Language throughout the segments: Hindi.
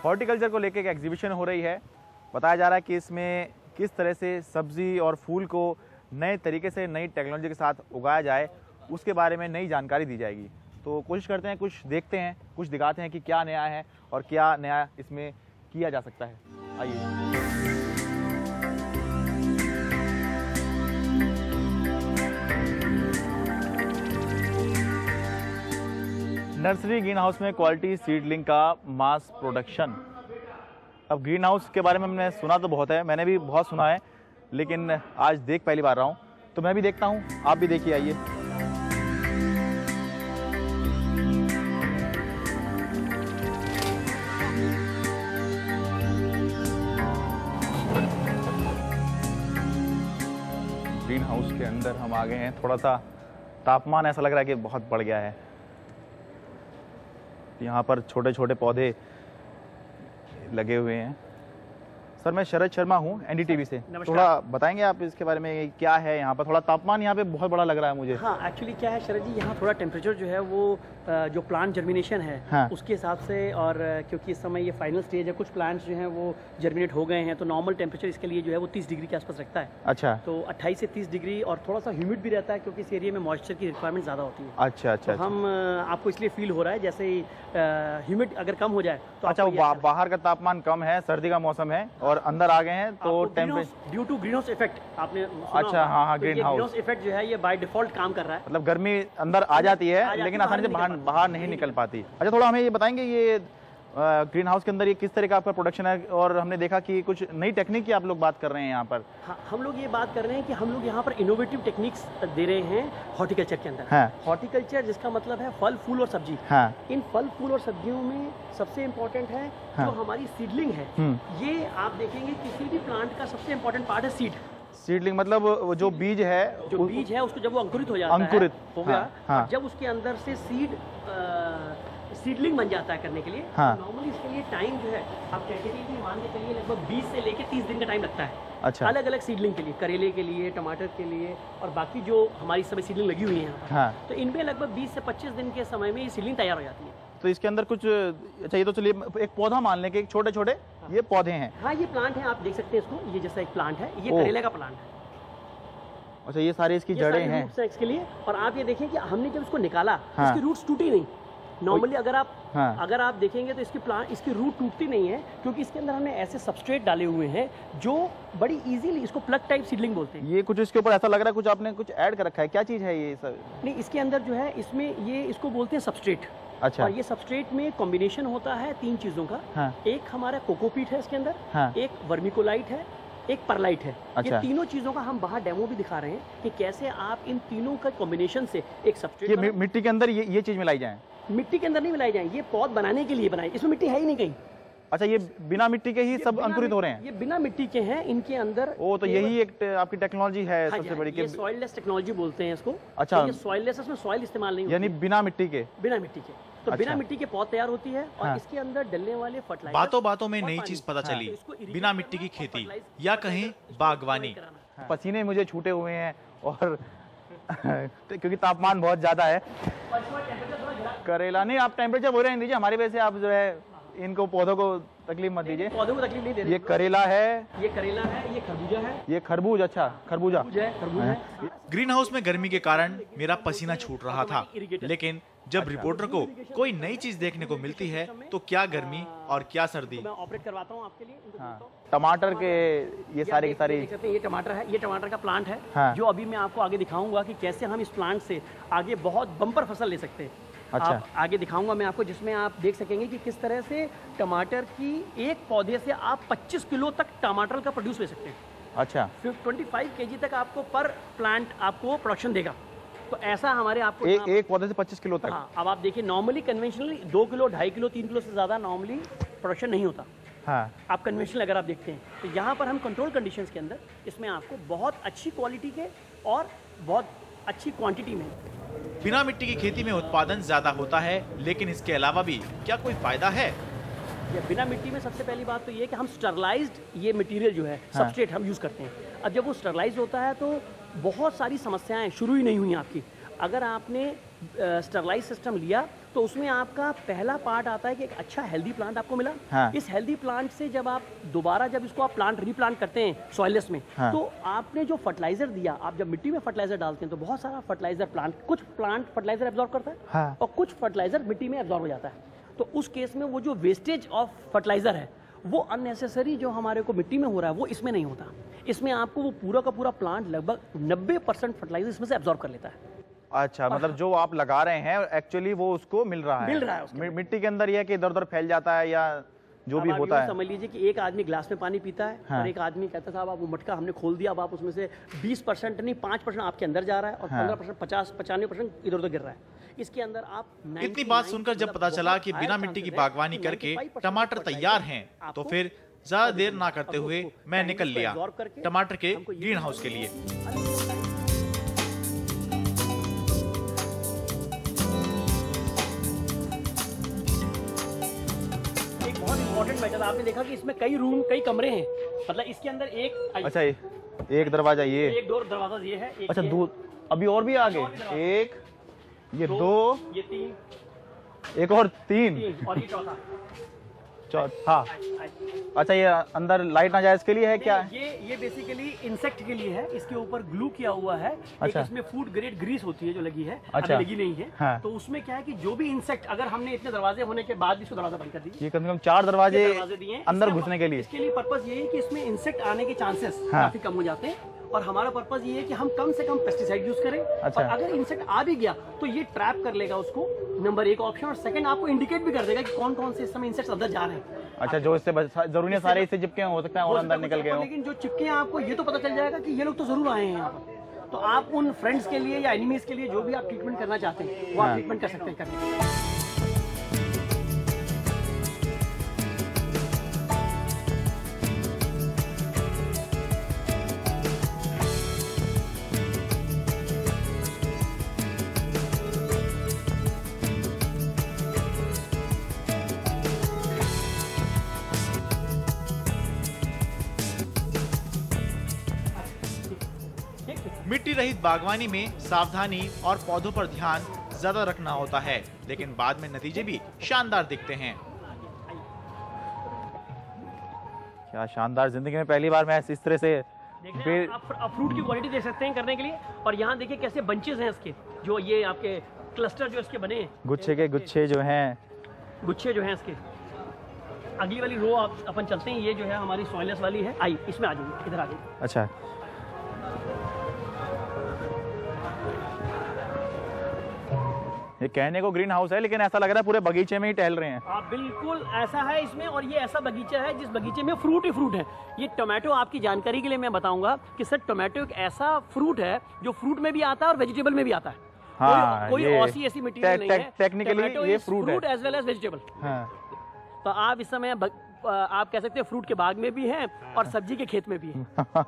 हॉर्टिकल्चर को लेकर एक एग्जीबिशन हो रही है। बताया जा रहा है कि इसमें किस तरह से सब्जी और फूल को नए तरीके से नई टेक्नोलॉजी के साथ उगाया जाए, उसके बारे में नई जानकारी दी जाएगी। तो कोशिश करते हैं, कुछ देखते हैं, कुछ दिखाते हैं कि क्या नया है और क्या नया इसमें किया जा सकता है। आइए। नर्सरी ग्रीन हाउस में क्वालिटी सीडलिंग का मास प्रोडक्शन। अब ग्रीन हाउस के बारे में हमने सुना तो बहुत है, मैंने भी बहुत सुना है, लेकिन आज देख पहली बार रहा हूँ, तो मैं भी देखता हूँ, आप भी देखिए। आइए। ग्रीन हाउस के अंदर हम आ गए हैं। थोड़ा सा तापमान ऐसा लग रहा है कि बहुत बढ़ गया है। यहाँ पर छोटे छोटे पौधे लगे हुए हैं। सर, मैं शरद शर्मा हूँ एनडीटीवी से। थोड़ा बताएंगे आप इसके बारे में, क्या है यहाँ पर? थोड़ा तापमान यहाँ पे बहुत बड़ा लग रहा है मुझे। हाँ, एक्चुअली क्या है शरद जी, यहाँ थोड़ा टेम्परेचर जो है वो जो प्लांट जर्मिनेशन है, हाँ, उसके हिसाब से, और क्योंकि इस समय ये फाइनल स्टेज है, कुछ प्लांट्स जो हैं वो जर्मिनेट हो गए हैं, तो नॉर्मल टेम्परेचर इसके लिए जो है वो 30 डिग्री के आसपास रखता है। अच्छा। तो 28 से 30 डिग्री, और थोड़ा सा ह्यूमिड भी रहता है क्योंकि इस एरिया में मॉइस्चर की रिक्वायरमेंट ज़्यादा होती है। अच्छा अच्छा। तो हम आपको इसलिए फील हो रहा है जैसे ही ह्यूमिड अगर कम हो जाए तो। अच्छा, बाहर का तापमान कम है, सर्दी का मौसम है, और अंदर आ गए हैं तो temperature due to greenhouse effect आपने सुना। अच्छा, हाँ हाँ, ग्रीन हाउस इफेक्ट जो है ये बाय डिफॉल्ट काम कर रहा है। मतलब गर्मी अंदर आ जाती है लेकिन आसानी से बाहर नहीं निकल पाती। अच्छा, थोड़ा हमें ये बताएंगे, ये ग्रीन हाउस के अंदर ये किस तरह का आपका प्रोडक्शन है? और हमने देखा कि कुछ नई टेक्निक की आप लोग बात कर रहे हैं यहाँ पर। हाँ, हम लोग ये बात कर रहे हैं कि हम लोग यहाँ पर इनोवेटिव टेक्निक्स दे रहे हैं हॉर्टिकल्चर के अंदर। हाँ। हॉर्टिकल्चर जिसका मतलब है फल फूल और सब्जी। हाँ। इन फल फूल और सब्जियों में सबसे इम्पोर्टेंट है जो हमारी सीडलिंग है। ये आप देखेंगे किसी भी प्लांट का सबसे इम्पोर्टेंट पार्ट है सीड। सीडलिंग मतलब जो बीज है, जो बीज है उसको जब वो अंकुरित हो जाता है, हो गया, हाँ, जब उसके अंदर से सीडलिंग बन जाता है करने के लिए। हाँ। नॉर्मली इसके लिए टाइम जो है आप टेंटेटिवली मान के चलिए लगभग 20 से लेके 30 दिन का टाइम लगता है। अच्छा। अलग अलग सीडलिंग के लिए, करेले के लिए, टमाटर के लिए, और बाकी जो हमारी सभी सीडलिंग लगी हुई है यहाँ पर। हाँ। तो इनमें लगभग 20 से 25 दिन के समय में ये सीडलिंग तैयार हो जाती है। तो इसके अंदर कुछ, अच्छा, ये तो चलिए एक पौधा मान लें कि छोटे छोटे ये पौधे हैं। हाँ, ये प्लांट है, आप देख सकते हैं इसको, ये जैसा एक प्लांट है, ये करेले का प्लांट है। अच्छा, ये सारी इसकी जड़ें हैं इसके लिए। और आप ये देखें कि हमने जब इसको निकाला, इसकी रूट्स टूटी नहीं। नॉर्मली अगर आप देखेंगे तो इसकी रूट टूटती नहीं है, क्योंकि इसके अंदर हमने ऐसे सबस्ट्रेट डाले हुए हैं जो बड़ी इजीली, इसको प्लग टाइप सीडलिंग बोलते हैं। ये कुछ इसके ऊपर ऐसा लग रहा है कुछ आपने कुछ ऐड कर रखा है, क्या चीज़ है ये सब? नहीं, इसके अंदर जो है इसमें ये इसको बोलते हैं सबस्ट्रेट। अच्छा। और ये सबस्ट्रेट में कॉम्बिनेशन होता है 3 चीज़ों का। हाँ। एक हमारा कोकोपीट है इसके अंदर। हाँ। एक वर्मिकोलाइट है, एक परलाइट है। अच्छा। ये तीनों चीजों का हम बाहर डेमो भी दिखा रहे हैं कि कैसे आप इन तीनों का कॉम्बिनेशन से एक सबस्ट्रेट। ये मिट्टी के अंदर ये चीज मिलाई जाए? मिट्टी के अंदर नहीं मिलाई जाए, ये पौध बनाने के लिए बनाए, इसमें मिट्टी है ही नहीं कहीं। अच्छा, ये बिना मिट्टी के ही सब अंकुरित हो रहे हैं? ये बिना मिट्टी के हैं, इनके अंदर। ओ, तो यही एक आपकी टेक्नोलॉजी है। हाँ, सबसे बड़ी। ये सॉइललेस टेक्नोलॉजी बोलते हैं इसको। अच्छा। ये सॉइललेस, इसमें सॉइल इस्तेमाल नहीं, यानी बिना मिट्टी के। बिना मिट्टी के, तो बिना मिट्टी के पौध तैयार होती है। और इसके अंदर डलने वाले फर्टिलाइजर। बातों बातों में नई चीज पता चली, बिना मिट्टी की खेती या कहीं बागवानी। पसीने मुझे छूटे हुए हैं और क्योंकि तापमान बहुत ज्यादा है। करेला नहीं, आप टेम्परेचर बोल रहे हैं दीजिए, हमारी वजह से आप जो है इनको पौधों को तकलीफ मत दीजिए। पौधों को तकलीफ नहीं दे रहे। ये करेला है, ये करेला है, ये खरबूजा है, ये खरबूज। अच्छा, खरबूजा है। ग्रीन हाउस में गर्मी के कारण मेरा पसीना छूट रहा था, लेकिन जब रिपोर्टर को कोई नई चीज देखने को मिलती है तो क्या गर्मी और क्या सर्दी। मैं ऑपरेट करवाता हूं आपके लिए। टमाटर के ये सारे के सारे, ये टमाटर है, ये टमाटर का प्लांट है। जो अभी मैं आपको आगे दिखाऊंगा कि कैसे हम इस प्लांट से आगे बहुत बम्पर फसल ले सकते हैं। अच्छा। आप आगे दिखाऊंगा मैं आपको, जिसमें आप देख सकेंगे कि किस तरह से टमाटर की एक पौधे से आप 25 किलो तक टमाटर का प्रोड्यूस ले सकते हैं। अच्छा। 25 kg तक आपको पर प्लांट आपको प्रोडक्शन देगा। तो ऐसा हमारे आपको एक पौधे से 25 किलो तक। हाँ, अब आप देखिए, normally conventionally 2 kilo, 2.5 kilo, 3 kilo से ज़्यादा नॉर्मली प्रोडक्शन नहीं होता। हाँ। आप कन्वेंशनल अगर आप देखते हैं तो यहाँ पर हम कंट्रोल कंडीशंस के अंदर इसमें आपको बहुत अच्छी क्वालिटी के और बहुत अच्छी क्वांटिटी में। बिना मिट्टी की खेती में उत्पादन ज्यादा होता है, लेकिन इसके अलावा भी क्या कोई फायदा है? या बिना मिट्टी में सबसे पहली बात तो ये कि हम स्टरलाइज्ड ये मटेरियल जो है, हाँ, सबस्ट्रेट हम यूज़ करते हैं। अब जब वो स्टरलाइज होता है तो बहुत सारी समस्याएं शुरू ही नहीं हुई आपकी। अगर आपने स्टरलाइज सिस्टम लिया तो उसमें आपका पहला पार्ट आता है कि एक अच्छा हेल्दी प्लांट आपको मिला। हाँ। इस हेल्दी प्लांट से जब आप दोबारा जब इसको आप प्लांट रीप्लांट करते हैं सॉइललेस में, हाँ। तो आपने जो फर्टिलाइजर दिया, आप जब मिट्टी में फर्टिलाइजर डालते हैं तो बहुत सारा फर्टिलाइजर कुछ प्लांट फर्टिलाइजर एब्जॉर्ब करता है, हाँ। और कुछ फर्टिलाइजर मिट्टी में एब्जॉर्ब हो जाता है। तो उस केस में वो जो वेस्टेज ऑफ फर्टिलाइजर है वो अननेसेसरी जो हमारे को मिट्टी में हो रहा है वो इसमें नहीं होता। इसमें आपको वो पूरा का पूरा प्लांट लगभग 90% फर्टिलाइजर इसमें से एब्जॉर्ब कर लेता है। अच्छा, मतलब जो आप लगा रहे हैं एक्चुअली वो उसको मिल रहा है उसके मिट्टी के अंदर। ये कि इधर उधर फैल जाता है या जो भी होता है। समझ लीजिए कि एक आदमी ग्लास में पानी पीता है, हाँ। और एक आदमी कहता है साहब आप वो मटका हमने खोल दिया, अब आप उसमें से 20% नहीं 5% आपके अंदर जा रहा है और 15% 50-95% इधर उधर गिर रहा है। इसके अंदर आप इतनी बात सुनकर जब पता चला कि बिना मिट्टी की बागवानी करके टमाटर तैयार हैं, तो फिर ज्यादा देर ना करते हुए मैं निकल लिया टमाटर के ग्रीन हाउस के लिए। एक बहुत इंपॉर्टेंट मैटर, आपने देखा कि इसमें कई कमरे हैं, मतलब इसके अंदर एक, अच्छा एक दरवाजा, ये एक डोर दरवाजा ये है, अच्छा दो, अभी और भी आगे, एक ये दो, ये तीन, एक और तीन और ये चौथा। हाँ। अच्छा, ये अंदर लाइट ना जाए इसके लिए है क्या? ये बेसिकली इंसेक्ट के लिए है। इसके ऊपर ग्लू किया हुआ है। अच्छा। इसमें फूड ग्रेड ग्रीस होती है जो लगी है, अच्छा। अभी लगी नहीं है। हाँ। तो उसमें क्या है कि जो भी इंसेक्ट, अगर हमने इतने दरवाजे होने के बाद इसको दरवाजा बंद कर दी, ये कम से कम 4 दरवाजे दिए अंदर घुसने के लिए। इसके लिए पर्पज ये है कि इसमें इंसेक्ट आने के चांसेस हाँ। काफी कम हो जाते हैं, और हमारा पर्पज ये है कि हम कम से कम पेस्टिसाइड यूज करें। अच्छा। और अगर इंसेक्ट आ भी गया तो ये ट्रैप कर लेगा उसको, नंबर 1 ऑप्शन, और सेकंड आपको इंडिकेट भी कर देगा कि कौन कौन से इस समय इंसेक्ट्स अंदर जा रहे हैं। अच्छा, जो इससे जरूरी नहीं सारे इससे चिपके हो सकता है और अंदर निकल गए हो, लेकिन जो चिपके हैं आपको ये तो पता चल जाएगा कि ये लोग तो जरूर आए हैं यहाँ पर। तो आप उन फ्रेंड्स के लिए या एनिमीज के लिए जो भी आप ट्रीटमेंट करना चाहते हैं वो आप ट्रीटमेंट कर सकते हैं करने के लिए। मिट्टी रहित बागवानी में सावधानी और पौधों पर ध्यान ज्यादा रखना होता है, लेकिन बाद में नतीजे भी शानदार दिखते हैं। क्या शानदार, जिंदगी में पहली बार मैं इस तरह से आप फ्रूट की क्वालिटी देख सकते हैं करने के लिए। और यहाँ देखिए कैसे बंचेस हैं इसके, जो ये आपके क्लस्टर जो इसके बने हैं, गुच्छे के गुच्छे जो हैं, गुच्छे जो हैं इसके। अगली वाली रो आप अपन चलते हैं, ये जो है हमारी सॉइललेस वाली है। आई इसमें आ जाइए, इधर आ जाइए। अच्छा, ये कहने को ग्रीन हाउस है लेकिन ऐसा लग रहा है पूरे बगीचे में ही टहल रहे हैं। आप बिल्कुल ऐसा है इसमें, और ये ऐसा बगीचा है जिस बगीचे में फ्रूट ही फ्रूट है। ये टोमेटो, आपकी जानकारी के लिए मैं बताऊंगा कि सर टोमेटो एक ऐसा फ्रूट है जो फ्रूट में भी आता है और वेजिटेबल में भी आता है। हाँ, कोई ऐसी मटेरियल नहीं है। टेक्निकली ये फ्रूट है एज वेल एज वेजिटेबल। तो आप इस समय आप कह सकते हैं फ्रूट के बाग में भी हैं और सब्जी के खेत में भी है।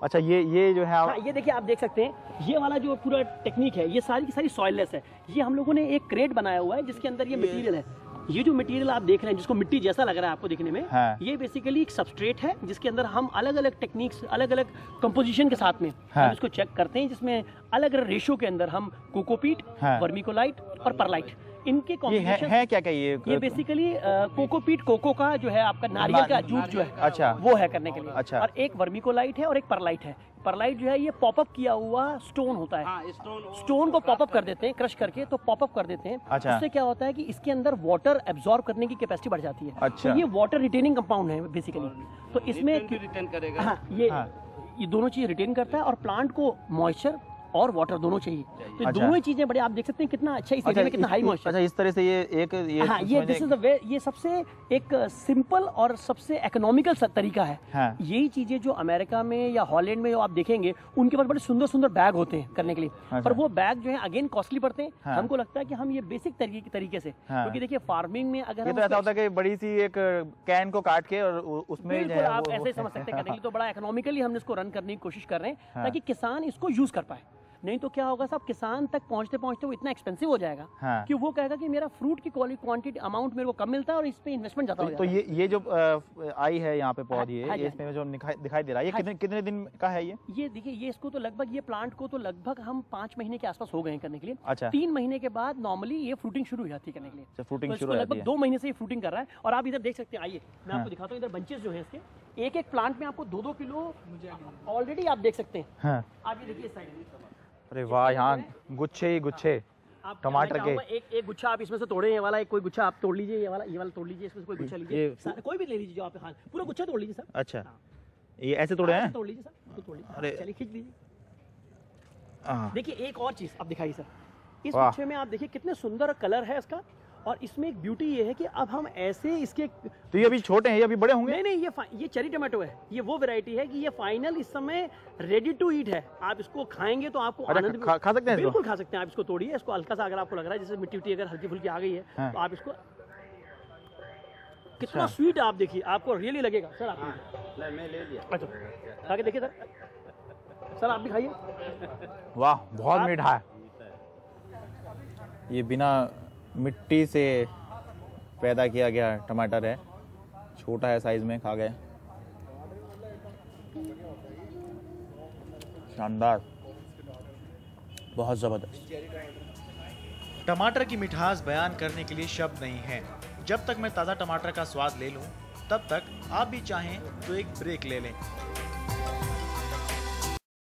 अच्छा, ये जो है हाँ, ये देखिए आप देख सकते हैं, ये वाला जो पूरा टेक्निक है ये सारी की सारी सॉइललेस है। ये हम लोगों ने एक क्रेट बनाया हुआ है जिसके अंदर ये मटेरियल है। ये जो मटेरियल आप देख रहे हैं जिसको मिट्टी जैसा लग रहा है आपको देखने में, हाँ। ये बेसिकली एक सबस्ट्रेट है जिसके अंदर हम अलग अलग टेक्निक्स, अलग अलग कंपोजिशन के साथ में हम इसको चेक करते हैं, जिसमें अलग अलग रेशो के अंदर हम कोकोपीट, वर्मिकोलाइट और परलाइट, इनके कॉम्बिनेशन है क्या ये बेसिकली कोकोपीट, कोको का जो है आपका नारियल का जूस जो है, अच्छा, वो है करने के लिए। अच्छा। और एक वर्मिकोलाइट है और एक परलाइट है। परलाइट जो है ये पॉपअप किया हुआ स्टोन होता है। हाँ, स्टोन को पॉपअप कर देते हैं, क्रश करके तो पॉपअप कर देते हैं। अच्छा। उससे क्या होता है कि इसके अंदर वाटर एब्जॉर्ब करने की कैपेसिटी बढ़ जाती है। अच्छा। तो ये वाटर रिटेनिंग कंपाउंड है बेसिकली। तो इसमें रिटेन करेगा। हाँ, ये दोनों चीज रिटेन करता है, और प्लांट को मॉइस्चर और वाटर दोनों चाहिए। तो अच्छा। दोनों ही चीजें बड़े, आप देख सकते हैं कितना अच्छा इस एरिया में कितना हाई मॉइस्चर। अच्छा, इस तरह से ये हाँ, ये दिस इज द वे, ये सबसे एक सिंपल और सबसे इकोनॉमिकल तरीका है। हाँ। यही चीजें जो अमेरिका में या हॉलैंड में जो आप देखेंगे उनके पास बड़े सुंदर सुंदर बैग होते हैं करने के लिए। अच्छा। पर वो बैग जो है अगेन कॉस्टली पड़ते हैं। हाँ। हमको लगता है कि हम ये बेसिक तरीके से, क्योंकि देखिए फार्मिंग में अगर ये तो ऐसा होता है कि बड़ी सी एक कैन को काट के और उसमें बिल्कुल आप ऐसे ही समझ सकते हैं करने के लिए, तो बड़ा इकोनॉमिकली हमने इसको रन करने की कोशिश कर रहे हैं ताकि किसान इसको यूज कर पाए। नहीं तो क्या होगा साहब, किसान तक पहुंचते पहुंचते वो इतना एक्सपेंसिव हो जाएगा कि वो कहेगा कि मेरा फ्रूट की क्वांटिटी अमाउंट मेरे को कम मिलता है और इस पे इन्वेस्टमेंट ज्यादा हो जाता है। तो ये जो आई है यहाँ पे पौधी है, ये इसमें जो दिखाई दे रहा है, ये कितने दिन का है ये देखिए, ये इसको तो लगभग, ये प्लांट को तो लगभग हम 5 महीने के आसपास हो गए हैं करने के लिए। अच्छा। 3 महीने के बाद नॉर्मली ये फ्रूटिंग शुरू हो जाती है करने के लिए। फ्रूटिंग शुरू हो जाती है, लगभग 2 महीने से ये फ्रूटिंग कर रहा है। और आप इधर देख सकते हैं, आइए मैं आपको दिखाता हूँ। इधर बंचेस जो है इसके, एक प्लांट में आपको 2-2 किलो ऑलरेडी आप देख सकते हैं। आप ये देखिए इस साइड। अरे वाह, यहाँ गुच्छे ही गुच्छे टमाटर के। एक गुच्छा आप इसमें से तोड़े, ये वाला एक कोई गुच्छा आप तोड़ लीजिए, ये वाला तोड़ लीजिए, इसमें से कोई गुच्छा लीजिए, कोई भी ले लीजिए जो आप खान, पूरा गुच्छा तोड़ लीजिए सर। अच्छा, ये ऐसे तोड़े हैं? तोड़ लीजिए सर, तो तोड़ लीजिए। अरे चलिए खींच लीजिए। देखिए एक और चीज आप दिखाइए सर, इस गुच्छे में आप देखिए कितने सुंदर कलर है इसका। और इसमें एक ब्यूटी ये है कि अब हम ऐसे इसके, तो ये अभी छोटे हैं, ये अभी बड़े होंगे? नहीं, ये चेरी टमाटो है। ये वो वैरायटी है कि ये फाइनल इस समय रेडी टू ईट है। आप इसको खाएंगे तो आपको आनंद खा सकते हैं? बिल्कुल खा सकते हैं। आप इसको तोड़िए, इसको हल्का सा अगर आपको लग रहा है जैसे मिट्टी अगर हल्की फुल्की आ गई है तो आप इसको, कितना स्वीट आप देखिए, आपको रियली लगेगा सर। आप मैं ले लिया। अच्छा, खा के देखिए सर आप भी खाइए। वाह, बहुत मीठा है। ये बिना मिट्टी से पैदा किया गया टमाटर है, छोटा है साइज में, खा गए। शानदार, बहुत जबरदस्त। टमाटर की मिठास बयान करने के लिए शब्द नहीं है। जब तक मैं ताज़ा टमाटर का स्वाद ले लूं, तब तक आप भी चाहें तो एक ब्रेक ले लें।